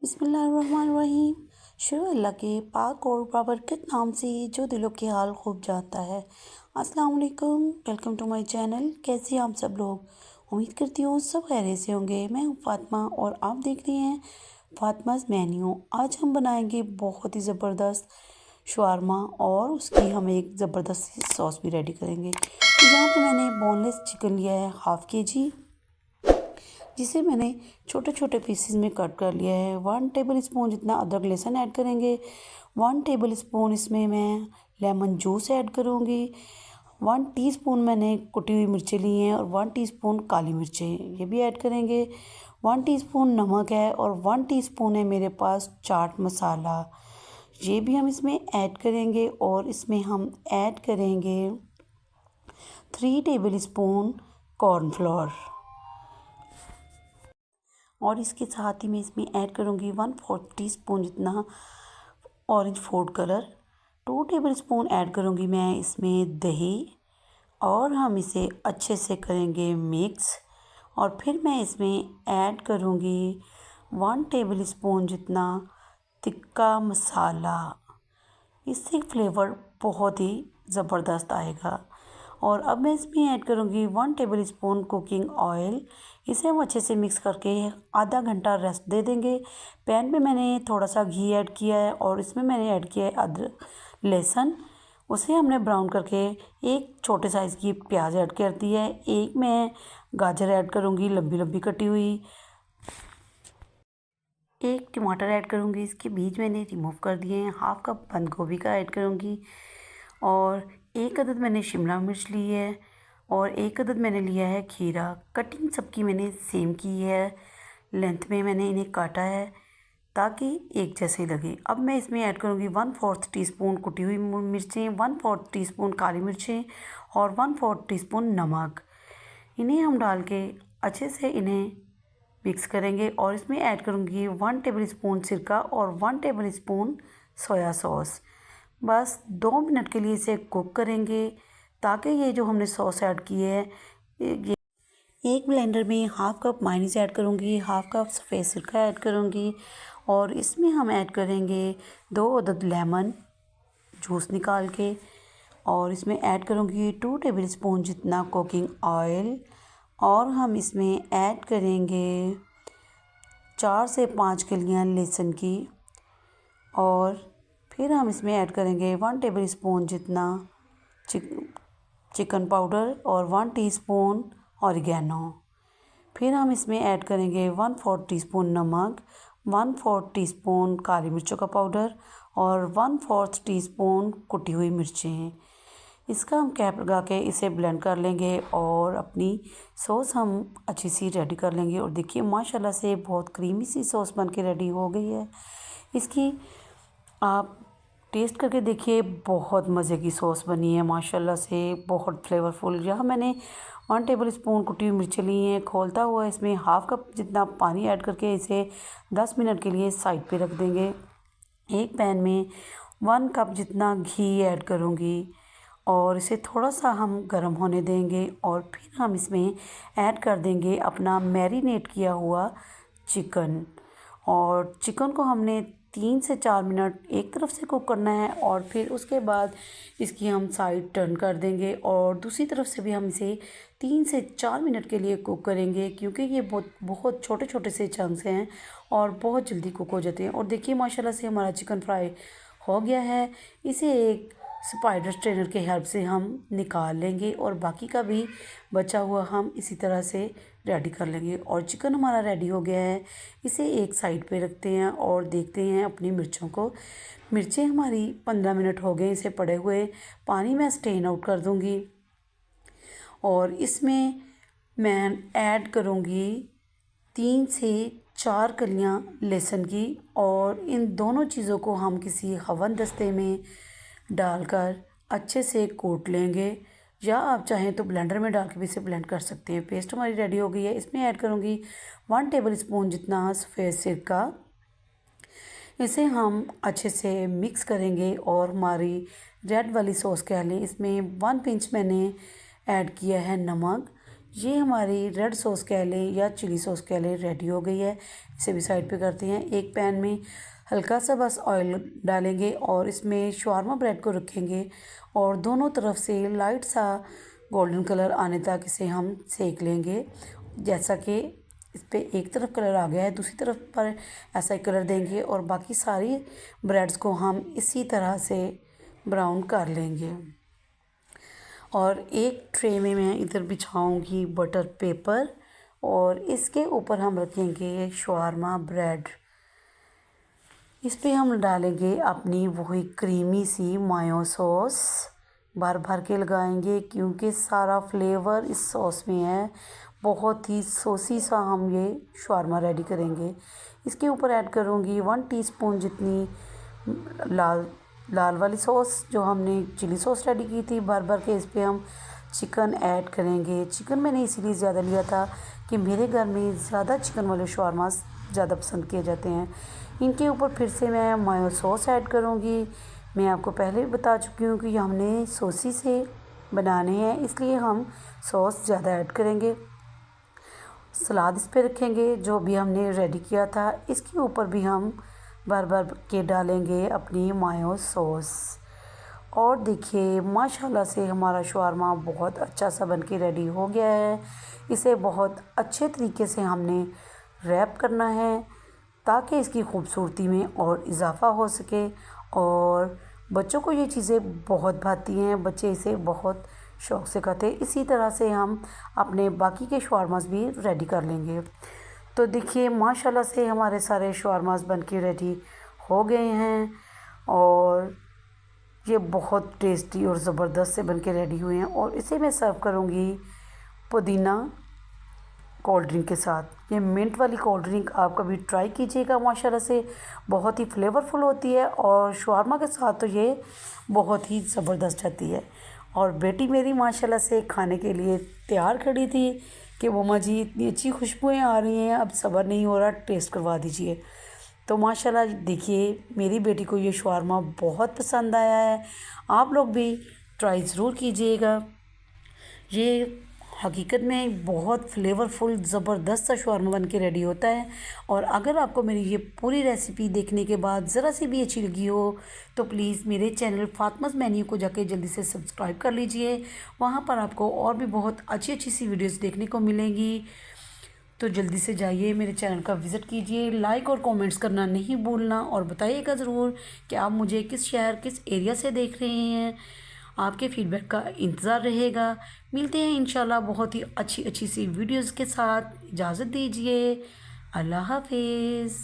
बिस्मिल्लाहिर्रहमानिर्रहीम। शुरू अल्लाह के पाक और बाबरकत नाम से जो दिलों के हाल खूब जानता है। अस्सलाम वालेकुम, वेलकम टू माय चैनल। कैसे हैं आप सब लोग? उम्मीद करती हूँ सब खैरियत से होंगे। मैं हूँ फातिमा और आप देख रही हैं फातिमाज़ मेन्यू। आज हम बनाएंगे बहुत ही ज़बरदस्त शवारमा और उसकी हम एक ज़बरदस्त सॉस भी रेडी करेंगे। तो यहाँ पे मैंने बोनलेस चिकन लिया है हाफ़ kg, जिसे मैंने छोटे छोटे पीसेस में कट कर लिया है। 1 टेबल स्पून जितना अदरक लहसुन ऐड करेंगे। 1 टेबल स्पून इसमें मैं लेमन जूस ऐड करूँगी। 1 टीस्पून मैंने कुटी हुई मिर्चें ली हैं और 1 टीस्पून काली मिर्चें ये भी ऐड करेंगे। 1 टीस्पून नमक है और 1 टीस्पून है मेरे पास चाट मसाला, ये भी हम इसमें ऐड करेंगे। और इसमें हम ऐड करेंगे 3 टेबल स्पून कॉर्नफ्लोर और इसके साथ ही मैं इसमें ऐड करूँगी 1/4 टीस्पून जितना orange food colour. 2 table spoon add करूँगी मैं इसमें दही और हम इसे अच्छे से करेंगे मिक्स। और फिर मैं इसमें ऐड करूँगी 1 टेबल स्पून जितना तिक्का मसाला। इससे फ्लेवर बहुत ही ज़बरदस्त आएगा। और अब मैं इसमें ऐड करूँगी 1 टेबल स्पून कुकिंग ऑयल। इसे हम अच्छे से मिक्स करके आधा घंटा रेस्ट दे देंगे। पैन में मैंने थोड़ा सा घी ऐड किया है और इसमें मैंने ऐड किया है अदरक लहसुन। उसे हमने ब्राउन करके एक छोटे साइज़ की प्याज ऐड कर दी है। एक मैं गाजर ऐड करूँगी लंबी लंबी कटी हुई। एक टमाटर ऐड करूँगी, इसके बीज मैंने रिमूव कर दिए हैं। हाफ़ कप बंद गोभी का ऐड करूँगी और एक अदद मैंने शिमला मिर्च ली है और एक अदद मैंने लिया है खीरा। कटिंग सबकी मैंने सेम की है, लेंथ में मैंने इन्हें काटा है ताकि एक जैसे लगे। अब मैं इसमें ऐड करूँगी 1/4 टीस्पून कुटी हुई मिर्चें, 1/4 टीस्पून काली मिर्चें और 1/4 टीस्पून नमक। इन्हें हम डाल के अच्छे से इन्हें मिक्स करेंगे और इसमें ऐड करूँगी 1 टेबल स्पून सिरका और 1 टेबल स्पून सोया सॉस। बस 2 मिनट के लिए इसे कुक करेंगे ताकि ये जो हमने सॉस ऐड की है ये एक ब्लेंडर में हाफ़ कप मायोनीज़ ऐड करूँगी, हाफ़ कप सफ़ेद सिरका ऐड करूँगी और इसमें हम ऐड करेंगे 2 अदद लेमन जूस निकाल के। और इसमें ऐड करूँगी 2 टेबल स्पून जितना कुकिंग ऑयल और हम इसमें ऐड करेंगे 4 से 5 कलियाँ लहसुन की। और फिर हम इसमें ऐड करेंगे 1 टेबल स्पून जितना चिकन पाउडर और 1 टीस्पून ऑरिगेनो। फिर हम इसमें ऐड करेंगे 1/4 टीस्पून नमक, 1/4 टीस्पून काली मिर्चों का पाउडर और 1/4 टीस्पून कुटी हुई मिर्चें। इसका हम कैप लगा के इसे ब्लेंड कर लेंगे और अपनी सॉस हम अच्छी सी रेडी कर लेंगे। और देखिए माशाल्लाह से बहुत क्रीमी सी सॉस बन के रेडी हो गई है। इसकी आप टेस्ट करके देखिए, बहुत मज़े की सॉस बनी है माशाल्लाह से, बहुत फ्लेवरफुल। यहाँ मैंने 1 टेबल स्पून कुटी हुई मिर्चें ली हैं। खोलता हुआ इसमें हाफ़ कप जितना पानी ऐड करके इसे 10 मिनट के लिए साइड पे रख देंगे। एक पैन में 1 कप जितना घी ऐड करूँगी और इसे थोड़ा सा हम गर्म होने देंगे। और फिर हम इसमें ऐड कर देंगे अपना मैरिनेट किया हुआ चिकन। और चिकन को हमने 3 से 4 मिनट एक तरफ से कुक करना है और फिर उसके बाद इसकी हम साइड टर्न कर देंगे और दूसरी तरफ से भी हम इसे 3 से 4 मिनट के लिए कुक करेंगे, क्योंकि ये बहुत छोटे छोटे से चंक्स हैं और बहुत जल्दी कुक हो जाते हैं। और देखिए माशाल्लाह से हमारा चिकन फ्राई हो गया है। इसे एक स्पाइडर स्ट्रेनर के हेल्प से हम निकाल लेंगे और बाकी का भी बचा हुआ हम इसी तरह से रेडी कर लेंगे। और चिकन हमारा रेडी हो गया है। इसे एक साइड पे रखते हैं और देखते हैं अपनी मिर्चों को। मिर्चें हमारी 15 मिनट हो गए इसे पड़े हुए। पानी मैं स्ट्रेन आउट कर दूँगी और इसमें मैं ऐड करूँगी 3 से 4 कलियाँ लहसुन की। और इन दोनों चीज़ों को हम किसी हवन दस्ते में डालकर अच्छे से कूट लेंगे, या आप चाहें तो ब्लेंडर में डाल के भी इसे ब्लेंड कर सकते हैं। पेस्ट हमारी रेडी हो गई है। इसमें ऐड करूँगी 1 टेबल स्पून जितना सफ़ेद सिरका। इसे हम अच्छे से मिक्स करेंगे और हमारी रेड वाली सॉस कह लें, इसमें 1 पिंच मैंने ऐड किया है नमक। ये हमारी रेड सॉस कह लें या चिली सॉस कह लें रेडी हो गई है। इसे भी साइड पे करते हैं। एक पैन में हल्का सा बस ऑयल डालेंगे और इसमें शवारमा ब्रेड को रखेंगे और दोनों तरफ से लाइट सा गोल्डन कलर आने तक इसे हम सेक लेंगे। जैसा कि इस पर एक तरफ कलर आ गया है, दूसरी तरफ पर ऐसा ही कलर देंगे और बाकी सारी ब्रेड्स को हम इसी तरह से ब्राउन कर लेंगे। और एक ट्रे में मैं इधर बिछाऊंगी बटर पेपर और इसके ऊपर हम रखेंगे शवारमा ब्रेड। इस पे हम डालेंगे अपनी वही क्रीमी सी मायो सॉस, भर भर के लगाएंगे क्योंकि सारा फ्लेवर इस सॉस में है। बहुत ही सॉसी सा हम ये शवारमा रेडी करेंगे। इसके ऊपर ऐड करूँगी 1 टीस्पून जितनी लाल वाली सॉस जो हमने चिली सॉस रेडी की थी। भर भर के इस पर हम चिकन ऐड करेंगे। चिकन मैंने इसीलिए ज़्यादा लिया था कि मेरे घर में ज़्यादा चिकन वाले शवारमा ज़्यादा पसंद किए जाते हैं। इनके ऊपर फिर से मैं मायो सॉस ऐड करूँगी। मैं आपको पहले भी बता चुकी हूँ कि हमने सॉसी से बनाने हैं, इसलिए हम सॉस ज़्यादा ऐड करेंगे। सलाद इस पे रखेंगे जो भी हमने रेडी किया था। इसके ऊपर भी हम भर भर के डालेंगे अपनी मायो सॉस। और देखिए माशाल्लाह से हमारा शवारमा बहुत अच्छा सा बन के रेडी हो गया है। इसे बहुत अच्छे तरीके से हमने रैप करना है ताकि इसकी खूबसूरती में और इजाफ़ा हो सके। और बच्चों को ये चीज़ें बहुत भाती हैं, बच्चे इसे बहुत शौक़ से खाते हैं। इसी तरह से हम अपने बाकी के शवारमास भी रेडी कर लेंगे। तो देखिए माशाल्लाह से हमारे सारे शवारमास बन के रेडी हो गए हैं और ये बहुत टेस्टी और ज़बरदस्त से बन के रेडी हुए हैं। और इसे मैं सर्व करूँगी पुदीना कोल्ड ड्रिंक के साथ। ये मिंट वाली कोल्ड ड्रिंक आप कभी ट्राई कीजिएगा, माशाल्लाह से बहुत ही फ्लेवरफुल होती है और शवारमा के साथ तो ये बहुत ही ज़बरदस्त रहती है। और बेटी मेरी माशाल्लाह से खाने के लिए तैयार खड़ी थी कि मम्मा जी इतनी अच्छी खुशबुएं आ रही हैं, अब सब्र नहीं हो रहा, टेस्ट करवा दीजिए। तो माशाल्लाह देखिए मेरी बेटी को ये शवारमा बहुत पसंद आया है। आप लोग भी ट्राई ज़रूर कीजिएगा। ये हकीकत में बहुत फ्लेवरफुल ज़बरदस्त सा शवारमा बन के रेडी होता है। और अगर आपको मेरी ये पूरी रेसिपी देखने के बाद ज़रा सी भी अच्छी लगी हो तो प्लीज़ मेरे चैनल फातिमाज़ मेन्यू को जाके जल्दी से सब्सक्राइब कर लीजिए। वहाँ पर आपको और भी बहुत अच्छी अच्छी सी वीडियोस देखने को मिलेंगी। तो जल्दी से जाइए मेरे चैनल का विज़िट कीजिए, लाइक और कमेंट्स करना नहीं भूलना और बताइएगा ज़रूर कि आप मुझे किस शहर किस एरिया से देख रहे हैं। आपके फीडबैक का इंतज़ार रहेगा। मिलते हैं इंशाल्लाह बहुत ही अच्छी अच्छी सी वीडियोज़ के साथ। इजाज़त दीजिए। अल्लाह हाफिज़।